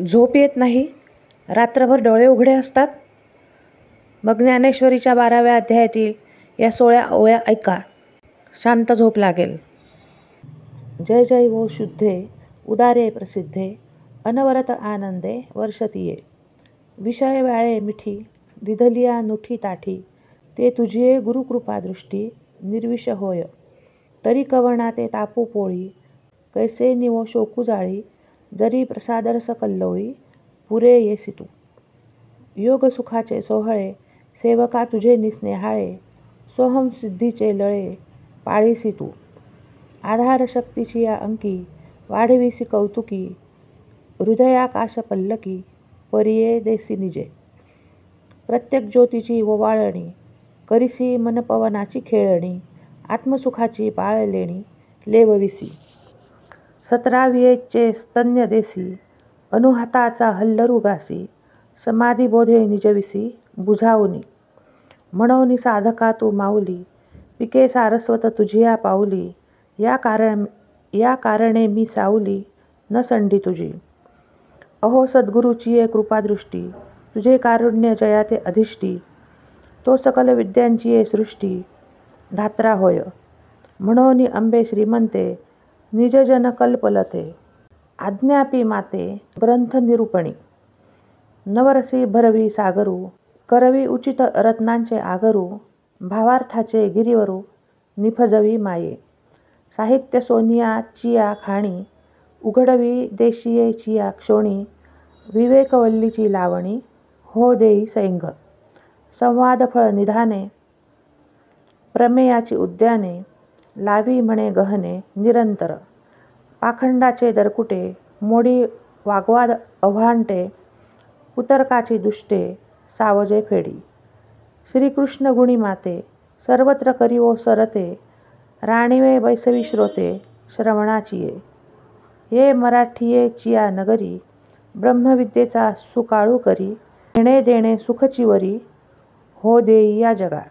झोप येत नाही, रात्रभर डोळे उघडे असतात. मग ज्ञानेश्वरीच्या 12व्या अध्यायातील या 16 ओव्या ऐका, शांत झोप लागेल. जय जय वो शुद्धे उदारे प्रसिद्धे, अनवरत आनंदे वर्षतीये. विषय व्याळे मिठी दिधलिया नुठी ताठी, ते तुझिये गुरुकृपादृष्टी निर्विष होय. तरी कवना ते तापू पोळी, कैसे निवो शोकू जाळी, जरी प्रसादरस कल्लोळी पुरे येसी तू. योग सुखाचे सोहळे सेवका तुझे निस्नेहाळे, सोहम सिद्धीचे लळे पाळीसी तू. आधार शक्तीची या अंकी वाढविसी कौतुकी, हृदयाकाश पल्लकी परिये देसी निजे. प्रत्येक ज्योतीची ओवाळणी करिसी मन पवनाची खेळणी, आत्मसुखाची पाळलेणी लेवविसी. 17 स्तन्य देसी, अनुहाताचा हल्लरू गासी, समाधी बोधे निजविसी बुझावुनी. म्हणोनी साधका तू माऊली, पिके सारस्वत तुझिया पाऊली, या कारणे मी सावली न संडी तुझी. अहो सद्गुरूची कृपादृष्टी, तुझे कारुण्य जयाते अधिष्ठी, तो सकल विद्यांची सृष्टी धात्रा होय. म्हणोनी अंबे श्रीमंते निजजन कल्पलते, आज्ञापी माते ग्रंथ निरूपणी. नवरसी भरवी सागरू, करवी उचित रत्नांचे आगरू, भावार्थाचे गिरीवरू निफजवी माये. साहित्य सोनिया चिया खाणी, उघडवी देशिये चिया क्षोणी, विवेकवल्लीची लावणी हो देई सैंघ. संवादफळ निधाने प्रमेयाची उद्याने, लावी म्हणे गहने निरंतर. पाखंडाचे दरकुटे मोडी वाग्वाद अव्हांटे, कुतर्काची दुष्टे सावजे फेडी. श्रीकृष्ण गुणी माते सर्वत्र करीवो सरते, राणीवे बैसवी श्रोते श्रवणाचिये. ये मराठीये चिया नगरी, ब्रह्मविद्येचा सुकाळू करी, घेणे देणे सुखचिवरी हो देई या जगा.